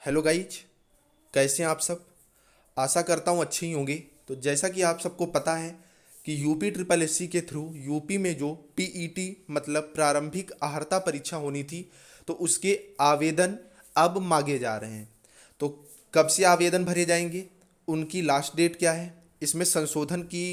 Hello guys, कैसे हैं आप सब। आशा करता हूँ अच्छे ही होंगे। तो जैसा कि आप सबको पता है कि यूपी ट्रिपल एससी के थ्रू यूपी में जो पीईटी मतलब प्रारंभिक अहर्ता परीक्षा होनी थी, तो उसके आवेदन अब मांगे जा रहे हैं। तो कब से आवेदन भरे जाएंगे, उनकी लास्ट डेट क्या है, इसमें संशोधन की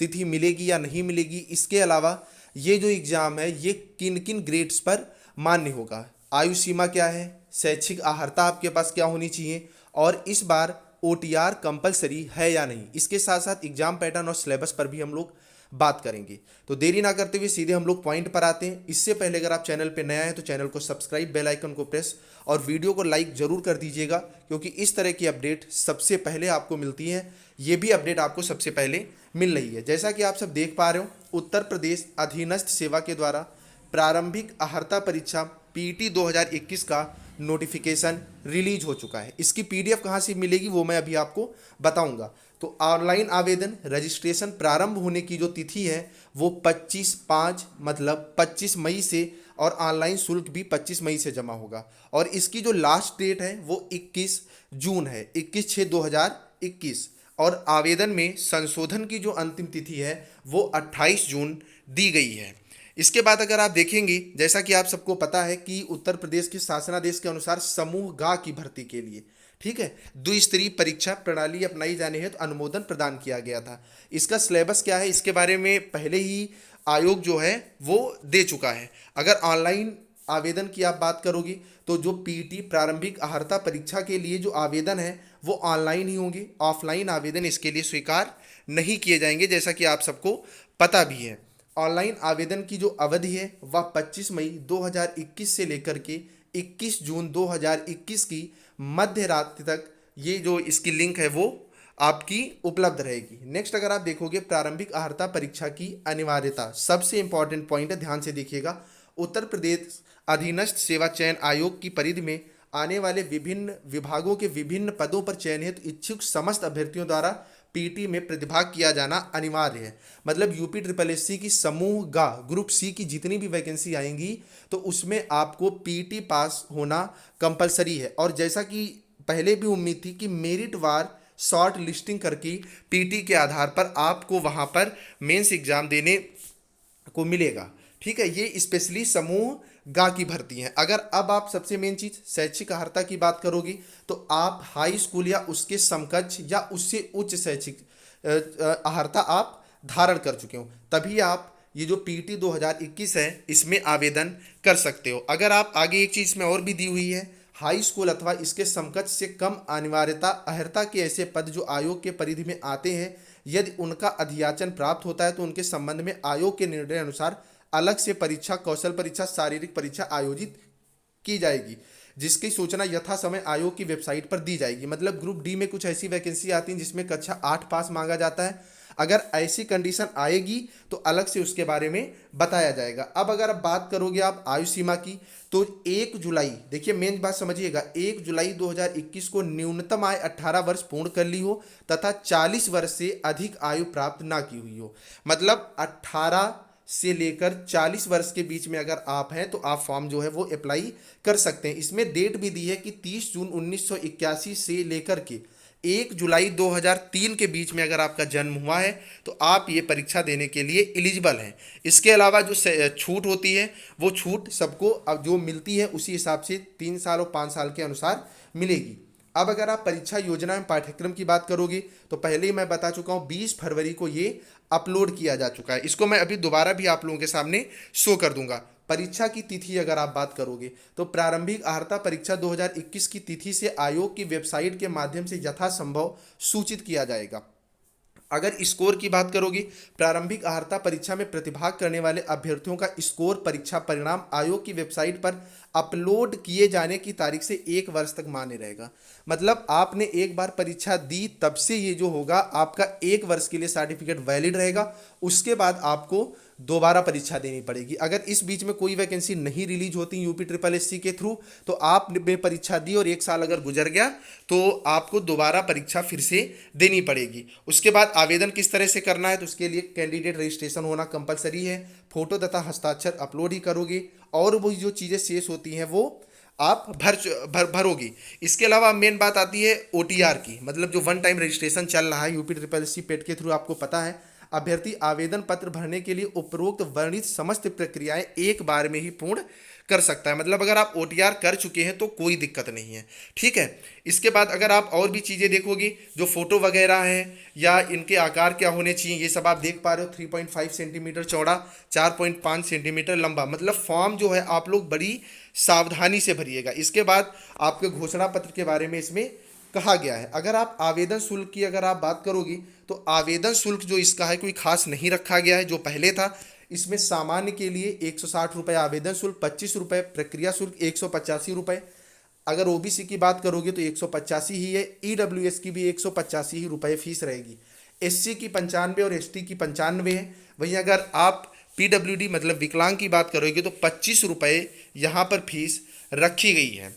तिथि मिलेगी या नहीं मिलेगी, इसके अलावा ये जो एग्ज़ाम है ये किन किन ग्रेड्स पर मान्य होगा, आयु सीमा क्या है, शैक्षिक अहर्ता आपके पास क्या होनी चाहिए, और इस बार ओटीआर कंपलसरी है या नहीं, इसके साथ साथ एग्जाम पैटर्न और सिलेबस पर भी हम लोग बात करेंगे। तो देरी ना करते हुए सीधे हम लोग पॉइंट पर आते हैं। इससे पहले अगर आप चैनल पर नया है तो चैनल को सब्सक्राइब, बेल आइकन को प्रेस और वीडियो को लाइक जरूर कर दीजिएगा, क्योंकि इस तरह की अपडेट सबसे पहले आपको मिलती है। ये भी अपडेट आपको सबसे पहले मिल रही है। जैसा कि आप सब देख पा रहे हो, उत्तर प्रदेश अधीनस्थ सेवा के द्वारा प्रारंभिक अहर्ता परीक्षा पीटी 2021 का नोटिफिकेशन रिलीज हो चुका है। इसकी पीडीएफ कहाँ से मिलेगी वो मैं अभी आपको बताऊंगा। तो ऑनलाइन आवेदन रजिस्ट्रेशन प्रारंभ होने की जो तिथि है वो 25/5 मतलब 25 मई से, और ऑनलाइन शुल्क भी 25 मई से जमा होगा। और इसकी जो लास्ट डेट है वो 21 जून है, 21/6/2021। और आवेदन में संशोधन की जो अंतिम तिथि है वो 28 जून दी गई है। इसके बाद अगर आप देखेंगे, जैसा कि आप सबको पता है कि उत्तर प्रदेश के शासनादेश के अनुसार समूह गा की भर्ती के लिए, ठीक है, द्विस्तरीय परीक्षा प्रणाली अपनाई जाने हेतु अनुमोदन प्रदान किया गया था। इसका सिलेबस क्या है, इसके बारे में पहले ही आयोग जो है वो दे चुका है। अगर ऑनलाइन आवेदन की आप बात करोगे तो जो पीटी प्रारंभिक अहर्ता परीक्षा के लिए जो आवेदन है वो ऑनलाइन ही होंगे, ऑफलाइन आवेदन इसके लिए स्वीकार नहीं किए जाएंगे, जैसा कि आप सबको पता भी है। ऑनलाइन आवेदन की जो अवधि है वह 25 मई 2021 से लेकर के 21 जून 2021 की मध्य रात्रि तक ये जो इसकी लिंक है वो आपकी उपलब्ध रहेगी। नेक्स्ट अगर आप देखोगे प्रारंभिक अहर्ता परीक्षा की अनिवार्यता, सबसे इंपॉर्टेंट पॉइंट है, ध्यान से देखिएगा। उत्तर प्रदेश अधीनस्थ सेवा चयन आयोग की परिधि में आने वाले विभिन्न विभागों के विभिन्न पदों पर चयनित इच्छुक समस्त अभ्यर्थियों द्वारा पीटी में प्रतिभाग किया जाना अनिवार्य है। मतलब यूपी ट्रिपल एससी की समूह गा ग्रुप सी की जितनी भी वैकेंसी आएंगी तो उसमें आपको पीटी पास होना कंपलसरी है। और जैसा कि पहले भी उम्मीद थी कि मेरिट वार शॉर्ट लिस्टिंग करके पीटी के आधार पर आपको वहाँ पर मेंस एग्जाम देने को मिलेगा, ठीक है। ये स्पेशली समूह गा की भर्ती है। अगर अब आप सबसे मेन चीज शैक्षिक अहर्ता की बात करोगी तो आप हाई स्कूल या उसके समकक्ष या उससे उच्च शैक्षिक अहर्ता आप धारण कर चुके हो, तभी आप ये जो पीटी 2021 है इसमें आवेदन कर सकते हो। अगर आप आगे एक चीज में और भी दी हुई है, हाई स्कूल अथवा इसके समकक्ष से कम अनिवार्यता अहर्ता के ऐसे पद जो आयोग के परिधि में आते हैं, यदि उनका अधियाचन प्राप्त होता है तो उनके संबंध में आयोग के निर्णय अनुसार अलग से परीक्षा, कौशल परीक्षा, शारीरिक परीक्षा आयोजित की जाएगी, जिसकी सूचना यथा समय आयोग की वेबसाइट पर दी जाएगी। मतलब ग्रुप डी में कुछ ऐसी वैकेंसी आती हैं जिसमें कक्षा 8 पास मांगा जाता है। अगर ऐसी कंडीशन आएगी तो अलग से उसके बारे में बताया जाएगा। अब अगर आप बात करोगे आप आयु सीमा की, तो 1 जुलाई, देखिए मेन बात समझिएगा, 1 जुलाई 2021 को न्यूनतम आयु 18 वर्ष पूर्ण कर ली हो तथा 40 वर्ष से अधिक आयु प्राप्त ना की हुई हो। मतलब 18 से लेकर 40 वर्ष के बीच में अगर आप हैं तो आप फॉर्म जो है वो अप्लाई कर सकते हैं। इसमें डेट भी दी है कि 30 जून 1981 से लेकर के 1 जुलाई 2003 के बीच में अगर आपका जन्म हुआ है तो आप ये परीक्षा देने के लिए एलिजिबल हैं। इसके अलावा जो छूट होती है वो छूट सबको अब जो मिलती है उसी हिसाब से 3 साल और 5 साल के अनुसार मिलेगी। अब अगर आप परीक्षा योजना एवं पाठ्यक्रम की बात करोगे तो पहले ही मैं बता चुका हूँ 20 फरवरी को ये अपलोड किया जा चुका है। इसको मैं अभी दोबारा भी आप लोगों के सामने शो कर दूंगा। परीक्षा की तिथि अगर आप बात करोगे तो प्रारंभिक अहर्ता परीक्षा 2021 की तिथि से आयोग की वेबसाइट के माध्यम से यथासंभव सूचित किया जाएगा। अगर स्कोर की बात करोगी, प्रारंभिक अहर्ता परीक्षा में प्रतिभाग करने वाले अभ्यर्थियों का स्कोर परीक्षा परिणाम आयोग की वेबसाइट पर अपलोड किए जाने की तारीख से 1 वर्ष तक मान्य रहेगा। मतलब आपने एक बार परीक्षा दी तब से ये जो होगा आपका 1 वर्ष के लिए सर्टिफिकेट वैलिड रहेगा। उसके बाद आपको दोबारा परीक्षा देनी पड़ेगी। अगर इस बीच में कोई वैकेंसी नहीं रिलीज होती यूपी ट्रिपल एससी के थ्रू तो आपने परीक्षा दी और 1 साल अगर गुजर गया तो आपको दोबारा परीक्षा फिर से देनी पड़ेगी। उसके बाद आवेदन किस तरह से करना है, तो उसके लिए कैंडिडेट रजिस्ट्रेशन होना कंपलसरी है। फोटो तथा हस्ताक्षर अपलोड ही करोगे और वो जो चीज़ें शेष होती हैं वो आप भरोगे। इसके अलावा मेन बात आती है ओटीआर की, मतलब जो वन टाइम रजिस्ट्रेशन चल रहा है यूपी ट्रिपल एस सी पेट के थ्रू। आपको पता है अभ्यर्थी आवेदन पत्र भरने के लिए उपरोक्त वर्णित समस्त प्रक्रियाएं एक बार में ही पूर्ण कर सकता है। मतलब अगर आप ओटीआर कर चुके हैं तो कोई दिक्कत नहीं है, ठीक है। इसके बाद अगर आप और भी चीज़ें देखोगे, जो फोटो वगैरह हैं या इनके आकार क्या होने चाहिए, ये सब आप देख पा रहे हो। 3.5 सेंटीमीटर चौड़ा, 4.5 सेंटीमीटर लंबा। मतलब फॉर्म जो है आप लोग बड़ी सावधानी से भरिएगा। इसके बाद आपके घोषणा पत्र के बारे में इसमें कहा गया है। अगर आप आवेदन शुल्क की अगर आप बात करोगी तो आवेदन शुल्क जो इसका है कोई खास नहीं रखा गया है जो पहले था। इसमें सामान्य के लिए 160 रुपये आवेदन शुल्क, 25 रुपये प्रक्रिया शुल्क, 185 रुपये। अगर ओबीसी की बात करोगे तो 185 ही है। ईडब्ल्यूएस की भी 185 ही रुपये फीस रहेगी। एससी की 95 और एसटी की 95 है। वहीं अगर आप पीडब्ल्यूडी मतलब विकलांग की बात करोगे तो 25 रुपये यहाँ पर फीस रखी गई है।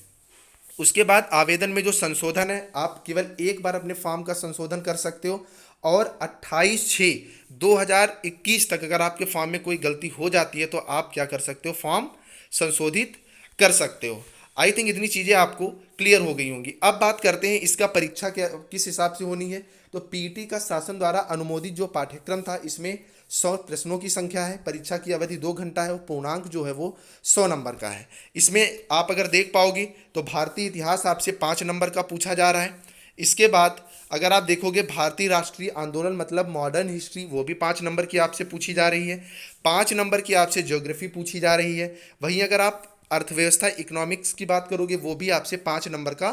उसके बाद आवेदन में जो संशोधन है, आप केवल एक बार अपने फॉर्म का संशोधन कर सकते हो और 28/6/2021 तक अगर आपके फॉर्म में कोई गलती हो जाती है तो आप क्या कर सकते हो, फॉर्म संशोधित कर सकते हो। आई थिंक इतनी चीज़ें आपको क्लियर हो गई होंगी। अब बात करते हैं इसका परीक्षा क्या किस हिसाब से होनी है। तो पीईटी का शासन द्वारा अनुमोदित जो पाठ्यक्रम था इसमें 100 प्रश्नों की संख्या है। परीक्षा की अवधि 2 घंटा है और पूर्णांक जो है वो 100 नंबर का है। इसमें आप अगर देख पाओगे तो भारतीय इतिहास आपसे 5 नंबर का पूछा जा रहा है। इसके बाद अगर आप देखोगे भारतीय राष्ट्रीय आंदोलन मतलब मॉडर्न हिस्ट्री, वो भी 5 नंबर की आपसे पूछी जा रही है। 5 नंबर की आपसे ज्योग्राफी पूछी जा रही है। वहीं अगर आप अर्थव्यवस्था इकोनॉमिक्स की बात करोगे वो भी आपसे 5 नंबर का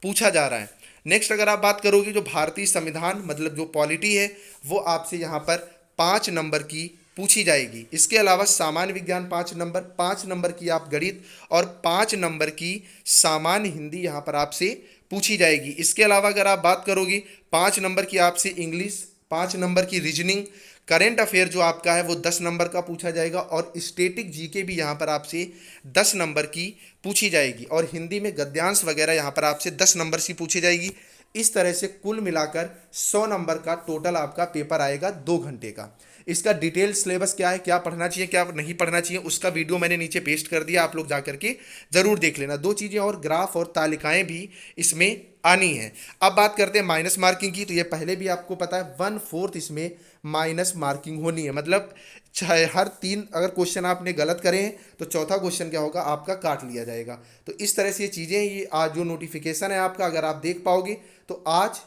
पूछा जा रहा है। नेक्स्ट अगर आप बात करोगे जो भारतीय संविधान मतलब जो पॉलिटी है वो आपसे यहाँ पर 5 नंबर की पूछी जाएगी। इसके अलावा सामान्य विज्ञान 5 नंबर, 5 नंबर की आप गणित और 5 नंबर की सामान्य हिंदी यहाँ पर आपसे पूछी जाएगी। इसके अलावा अगर आप बात करोगी 5 नंबर की आपसे इंग्लिश, 5 नंबर की रीजनिंग, करेंट अफेयर जो आपका है वो 10 नंबर का पूछा जाएगा और स्टैटिक जीके भी यहाँ पर आपसे 10 नंबर की पूछी जाएगी और हिंदी में गद्यांश वगैरह यहाँ पर आपसे 10 नंबर से पूछी जाएगी। इस तरह से कुल मिलाकर 100 नंबर का टोटल आपका पेपर आएगा 2 घंटे का। इसका डिटेल सिलेबस क्या है, क्या पढ़ना चाहिए क्या नहीं पढ़ना चाहिए, उसका वीडियो मैंने नीचे पेस्ट कर दिया, आप लोग जा करके ज़रूर देख लेना। 2 चीज़ें और ग्राफ और तालिकाएं भी इसमें आनी है। अब बात करते हैं माइनस मार्किंग की। तो ये पहले भी आपको पता है 1/4 इसमें माइनस मार्किंग होनी है। मतलब हर 3 अगर क्वेश्चन आपने गलत करे हैं तो चौथा क्वेश्चन क्या होगा, आपका काट लिया जाएगा। तो इस तरह से ये चीज़ें, ये आज जो नोटिफिकेशन है आपका अगर आप देख पाओगे तो आज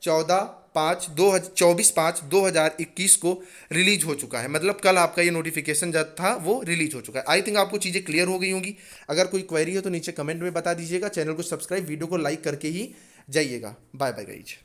24/5/2021 को रिलीज हो चुका है। मतलब कल आपका ये नोटिफिकेशन जब था वो रिलीज हो चुका है। आई थिंक आपको चीज़ें क्लियर हो गई होंगी। अगर कोई क्वेरी हो तो नीचे कमेंट में बता दीजिएगा। चैनल को सब्सक्राइब, वीडियो को लाइक करके ही जाइएगा। Bye bye guys.